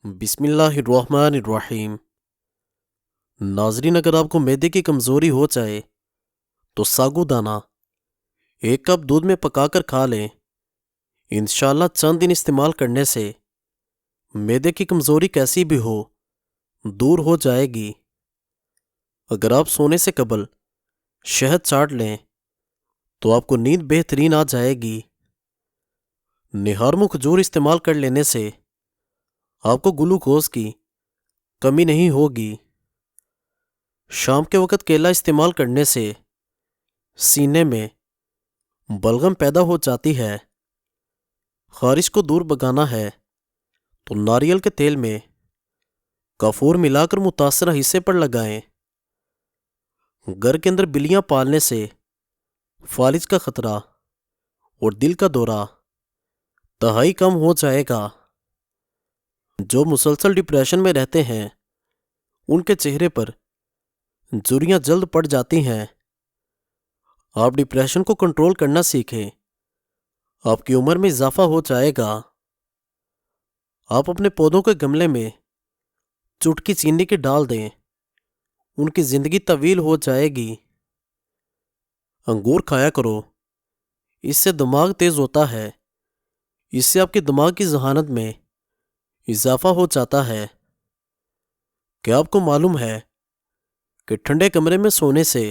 بسم اللہ الرحمن الرحیم۔ ناظرین، اگر آپ کو معدے کی کمزوری ہو جائے تو ساگو دانہ 1 کپ دودھ میں پکا کر کھا لیں۔ انشاءاللہ چند دن استعمال کرنے سے معدے کی کمزوری کیسی بھی ہو دور ہو جائے گی۔ اگر آپ سونے سے قبل شہد چاٹ لیں تو آپ کو نیند بہترین آ جائے گی۔ نہار کھجور استعمال کر لینے سے آپ کو گلوکوز کی کمی نہیں ہوگی۔ شام کے وقت کیلا استعمال کرنے سے سینے میں بلغم پیدا ہو جاتی ہے۔ خارش کو دور بھگانا ہے تو ناریل کے تیل میں کافور ملا کر متاثرہ حصے پر لگائیں۔ گھر کے اندر بلیاں پالنے سے فالج کا خطرہ اور دل کا دورہ تہائی کم ہو جائے گا۔ جو مسلسل ڈپریشن میں رہتے ہیں ان کے چہرے پر جھریاں جلد پڑ جاتی ہیں۔ آپ ڈپریشن کو کنٹرول کرنا سیکھیں، آپ کی عمر میں اضافہ ہو جائے گا۔ آپ اپنے پودوں کے گملے میں چٹکی چینی کی ڈال دیں، ان کی زندگی طویل ہو جائے گی۔ انگور کھایا کرو، اس سے دماغ تیز ہوتا ہے، اس سے آپ کے دماغ کی ذہانت میں اضافہ ہو جاتا ہے۔ کیا آپ کو معلوم ہے کہ ٹھنڈے کمرے میں سونے سے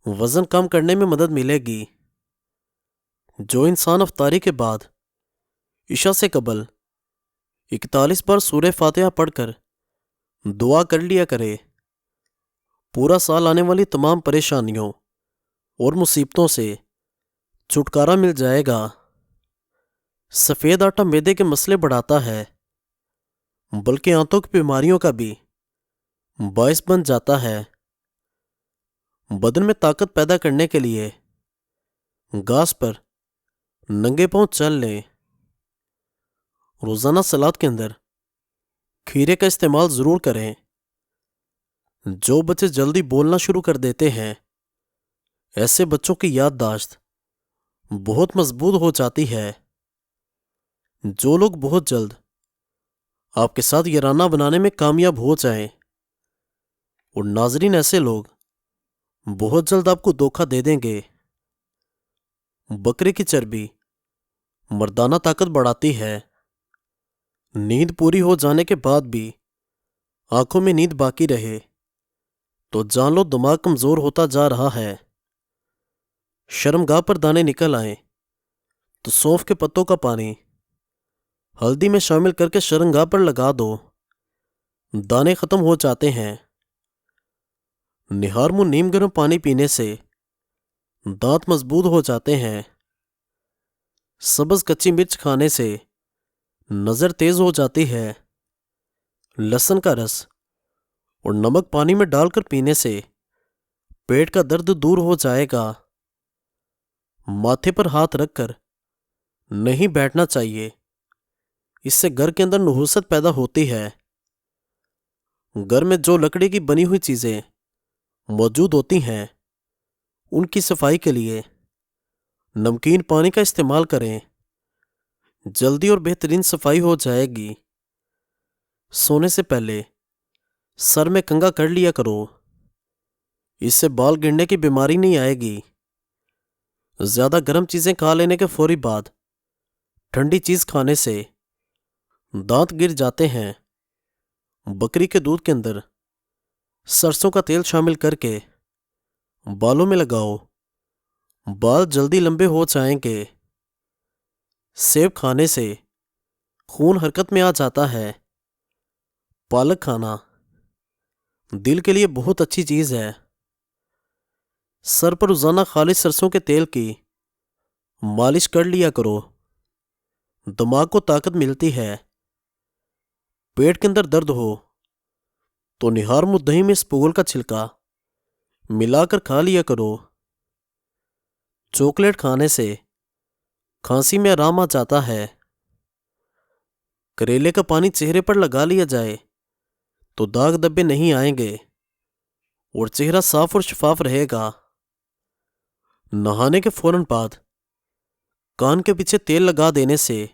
وزن کم کرنے میں مدد ملے گی؟ جو انسان افطاری کے بعد عشاء سے قبل 41 بار سورہ فاتحہ پڑھ کر دعا کر لیا کرے، پورا سال آنے والی تمام پریشانیوں اور مصیبتوں سے چھٹکارا مل جائے گا۔ سفید آٹا معدے کے مسئلے بڑھاتا ہے، بلکہ آنتوں کی بیماریوں کا بھی باعث بن جاتا ہے۔ بدن میں طاقت پیدا کرنے کے لیے گھاس پر ننگے پاؤں چل لیں۔ روزانہ سلاد کے اندر کھیرے کا استعمال ضرور کریں۔ جو بچے جلدی بولنا شروع کر دیتے ہیں ایسے بچوں کی یادداشت بہت مضبوط ہو جاتی ہے۔ جو لوگ بہت جلد آپ کے ساتھ یارانہ بنانے میں کامیاب ہو جائیں، اور ناظرین ایسے لوگ بہت جلد آپ کو دھوکہ دے دیں گے۔ بکرے کی چربی مردانہ طاقت بڑھاتی ہے۔ نیند پوری ہو جانے کے بعد بھی آنکھوں میں نیند باقی رہے تو جان لو دماغ کمزور ہوتا جا رہا ہے۔ شرمگاہ پر دانے نکل آئیں تو سونف کے پتوں کا پانی ہلدی میں شامل کر کے شرمگاہ پر لگا دو، دانے ختم ہو جاتے ہیں۔ نہار منہ نیم گرم پانی پینے سے دانت مضبوط ہو جاتے ہیں۔ سبز کچی مرچ کھانے سے نظر تیز ہو جاتی ہے۔ لہسن کا رس اور نمک پانی میں ڈال کر پینے سے پیٹ کا درد دور ہو جائے گا۔ ماتھے پر ہاتھ رکھ کر نہیں بیٹھنا چاہیے، اس سے گھر کے اندر نحوست پیدا ہوتی ہے۔ گھر میں جو لکڑی کی بنی ہوئی چیزیں موجود ہوتی ہیں ان کی صفائی کے لیے نمکین پانی کا استعمال کریں، جلدی اور بہترین صفائی ہو جائے گی۔ سونے سے پہلے سر میں کنگھا کر لیا کرو، اس سے بال گرنے کی بیماری نہیں آئے گی۔ زیادہ گرم چیزیں کھا لینے کے فوری بعد ٹھنڈی چیز کھانے سے دانت گر جاتے ہیں۔ بکری کے دودھ کے اندر سرسوں کا تیل شامل کر کے بالوں میں لگاؤ، بال جلدی لمبے ہو جائیں گے۔ سیب کھانے سے خون حرکت میں آ جاتا ہے۔ پالک کھانا دل کے لیے بہت اچھی چیز ہے۔ سر پر روزانہ خالص سرسوں کے تیل کی مالش کر لیا کرو، دماغ کو طاقت ملتی ہے۔ پیٹ کے اندر درد ہو تو نہار منہ دہی میں اسپغول کا چھلکا ملا کر کھا لیا کرو۔ چاکلیٹ کھانے سے کھانسی میں آرام آ جاتا ہے۔ کریلے کا پانی چہرے پر لگا لیا جائے تو داغ دھبے نہیں آئیں گے اور چہرہ صاف اور شفاف رہے گا۔ نہانے کے فوراً بعد کان کے پیچھے تیل لگا دینے سے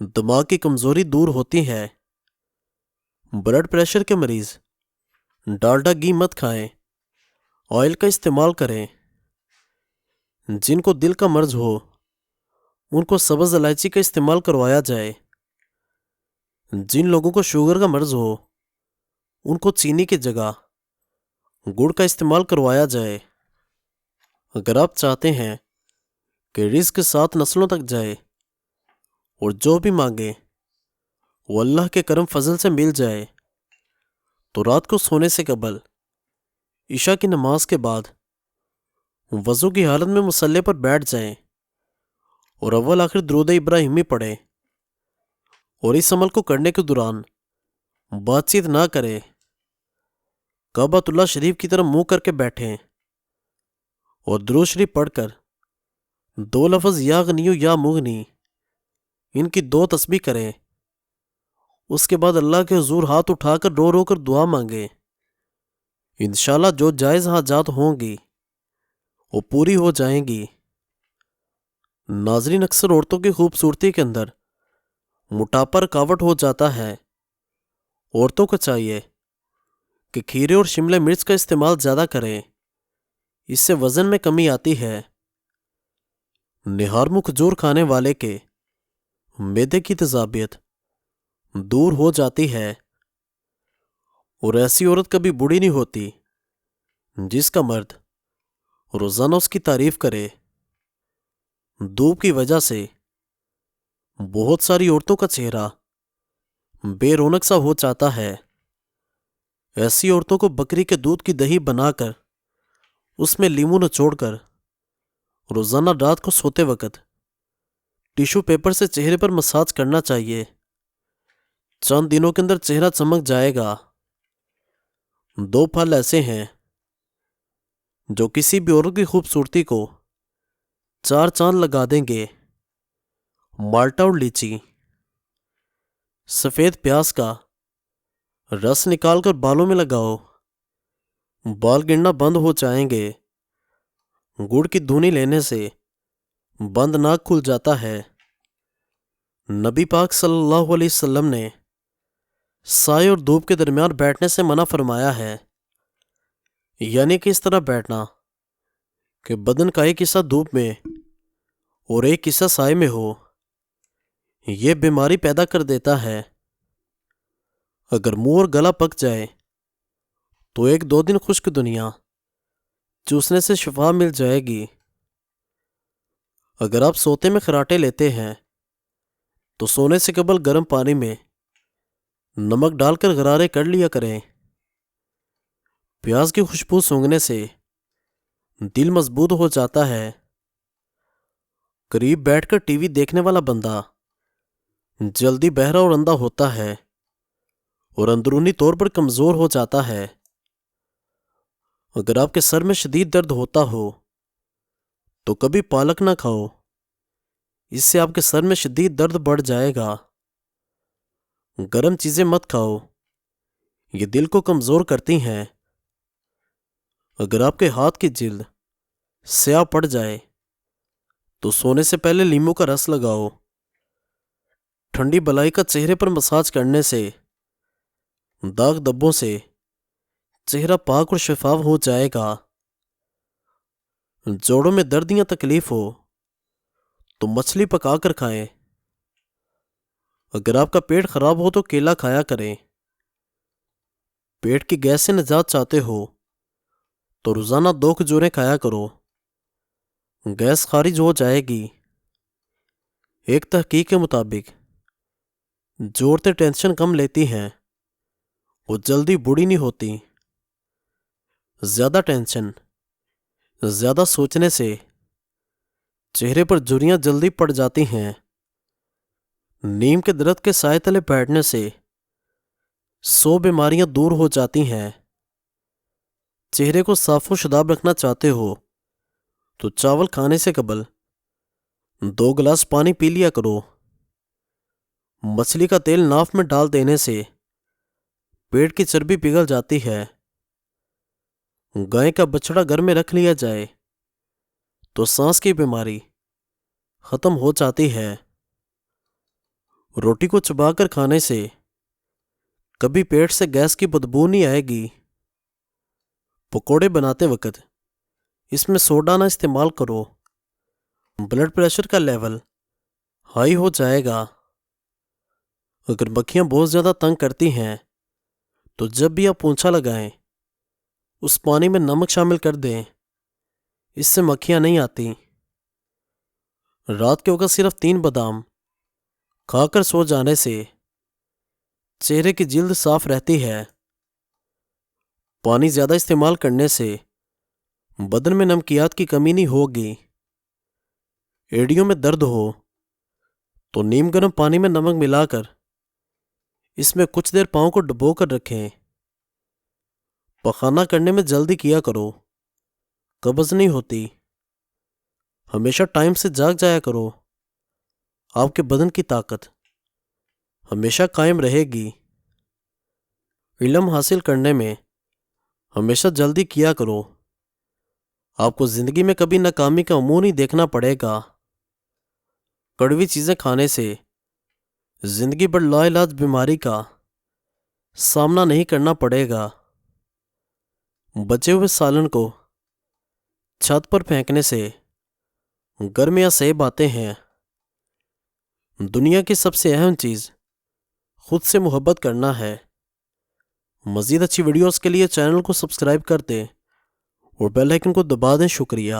دماغ کی کمزوری دور ہوتی ہے۔ بلڈ پریشر کے مریض ڈالڈا گھی مت کھائیں، آئل کا استعمال کریں۔ جن کو دل کا مرض ہو ان کو سبز الائچی کا استعمال کروایا جائے۔ جن لوگوں کو شوگر کا مرض ہو ان کو چینی کی جگہ گڑ کا استعمال کروایا جائے۔ اگر آپ چاہتے ہیں کہ رزق 7 نسلوں تک جائے اور جو بھی مانگے وہ اللہ کے کرم فضل سے مل جائے، تو رات کو سونے سے قبل عشاء کی نماز کے بعد وضو کی حالت میں مصلی پر بیٹھ جائیں اور اول آخر درود ابراہیمی پڑھیں، اور اس عمل کو کرنے کے دوران بات چیت نہ کریں۔ کعبۃ اللہ شریف کی طرف منہ کر کے بیٹھیں اور درود شریف پڑھ کر 2 لفظ یا غنیو یا مغنی ان کی 2 تسبیح کریں۔ اس کے بعد اللہ کے حضور ہاتھ اٹھا کر رو رو کر دعا مانگیں۔ انشاءاللہ جو جائز حاجات ہوں گی وہ پوری ہو جائیں گی۔ ناظرین، اکثر عورتوں کی خوبصورتی کے اندر موٹاپا رکاوٹ ہو جاتا ہے۔ عورتوں کو چاہیے کہ کھیرے اور شملہ مرچ کا استعمال زیادہ کریں، اس سے وزن میں کمی آتی ہے۔ نہار منہ کھجور کھانے والے کے معدے کی تیزابیت دور ہو جاتی ہے، اور ایسی عورت کبھی بوڑھی نہیں ہوتی جس کا مرد روزانہ اس کی تعریف کرے۔ دھوپ کی وجہ سے بہت ساری عورتوں کا چہرہ بے رونق سا ہو جاتا ہے۔ ایسی عورتوں کو بکری کے دودھ کی دہی بنا کر اس میں لیموں نچوڑ کر روزانہ رات کو سوتے وقت ٹیشو پیپر سے چہرے پر مساج کرنا چاہیے۔ چند دنوں کے اندر چہرہ چمک جائے گا۔ 2 پھل ایسے ہیں جو کسی بھی عورت کی خوبصورتی کو 4 چاند لگا دیں گے: مالٹا اور لیچی۔ سفید پیاز کا رس نکال کر بالوں میں لگاؤ، بال گرنا بند ہو جائیں گے۔ گڑ کی دھونی لینے سے بند ناک کھل جاتا ہے۔ نبی پاک صلی اللہ علیہ وسلم نے سائے اور دھوپ کے درمیان بیٹھنے سے منع فرمایا ہے، یعنی کہ اس طرح بیٹھنا کہ بدن کا ایک حصہ دھوپ میں اور ایک حصہ سائے میں ہو۔ یہ بیماری پیدا کر دیتا ہے۔ اگر منہ اور گلا پک جائے تو 1-2 دن خشک دنیا چوسنے سے شفا مل جائے گی۔ اگر آپ سوتے میں خراٹے لیتے ہیں تو سونے سے قبل گرم پانی میں نمک ڈال کر غرارے کر لیا کریں۔ پیاز کی خوشبو سونگھنے سے دل مضبوط ہو جاتا ہے۔ قریب بیٹھ کر ٹی وی دیکھنے والا بندہ جلدی بہرا اور اندھا ہوتا ہے اور اندرونی طور پر کمزور ہو جاتا ہے۔ اگر آپ کے سر میں شدید درد ہوتا ہو تو کبھی پالک نہ کھاؤ، اس سے آپ کے سر میں شدید درد بڑھ جائے گا۔ گرم چیزیں مت کھاؤ، یہ دل کو کمزور کرتی ہیں۔ اگر آپ کے ہاتھ کی جلد سیاہ پڑ جائے تو سونے سے پہلے لیموں کا رس لگاؤ۔ ٹھنڈی بلائی کا چہرے پر مساج کرنے سے داغ دبوں سے چہرہ پاک اور شفاف ہو جائے گا۔ جوڑوں میں درد یا تکلیف ہو تو مچھلی پکا کر کھائیں۔ اگر آپ کا پیٹ خراب ہو تو کیلا کھایا کریں۔ پیٹ کی گیس سے نجات چاہتے ہو تو روزانہ 2 کھجوریں کھایا کرو، گیس خارج ہو جائے گی۔ ایک تحقیق کے مطابق جو عورتیں ٹینشن کم لیتی ہیں وہ جلدی بوڑھی نہیں ہوتی۔ زیادہ ٹینشن، زیادہ سوچنے سے چہرے پر جھریاں جلدی پڑ جاتی ہیں۔ نیم کے درخت کے سائے تلے بیٹھنے سے 100 بیماریاں دور ہو جاتی ہیں۔ چہرے کو صاف و شداب رکھنا چاہتے ہو تو چاول کھانے سے قبل 2 گلاس پانی پی لیا کرو۔ مچھلی کا تیل ناف میں ڈال دینے سے پیٹ کی چربی پگھل جاتی ہے۔ گائے کا بچڑا گھر میں رکھ لیا جائے تو سانس کی بیماری ختم ہو جاتی ہے۔ روٹی کو چبا کر کھانے سے کبھی پیٹ سے گیس کی بدبو نہیں آئے گی۔ پکوڑے بناتے وقت اس میں سوڈا نہ استعمال کرو، بلڈ پریشر کا لیول ہائی ہو جائے گا۔ اگر مکھیاں بہت زیادہ تنگ کرتی ہیں تو جب بھی آپ پونچھا لگائیں اس پانی میں نمک شامل کر دیں، اس سے مکھیاں نہیں آتی۔ رات کے وقت صرف 3 بادام کھا کر سو جانے سے چہرے کی جلد صاف رہتی ہے۔ پانی زیادہ استعمال کرنے سے بدن میں نمکیات کی کمی نہیں ہوگی۔ ایڑیوں میں درد ہو تو نیم گرم پانی میں نمک ملا کر اس میں کچھ دیر پاؤں کو ڈبو کر رکھیں۔ پخانہ کرنے میں جلدی کیا کرو، قبض نہیں ہوتی۔ ہمیشہ ٹائم سے جاگ جایا کرو، آپ کے بدن کی طاقت ہمیشہ قائم رہے گی۔ علم حاصل کرنے میں ہمیشہ جلدی کیا کرو، آپ کو زندگی میں کبھی ناکامی کا منہ نہیں دیکھنا پڑے گا۔ کڑوی چیزیں کھانے سے زندگی بھر لا علاج بیماری کا سامنا نہیں کرنا پڑے گا۔ بچے ہوئے سالن کو چھت پر پھینکنے سے گرم یا سیب آتے ہیں۔ دنیا کی سب سے اہم چیز خود سے محبت کرنا ہے۔ مزید اچھی ویڈیوز کے لیے چینل کو سبسکرائب کر دیں اور بیل آئیکن کو دبا دیں۔ شکریہ۔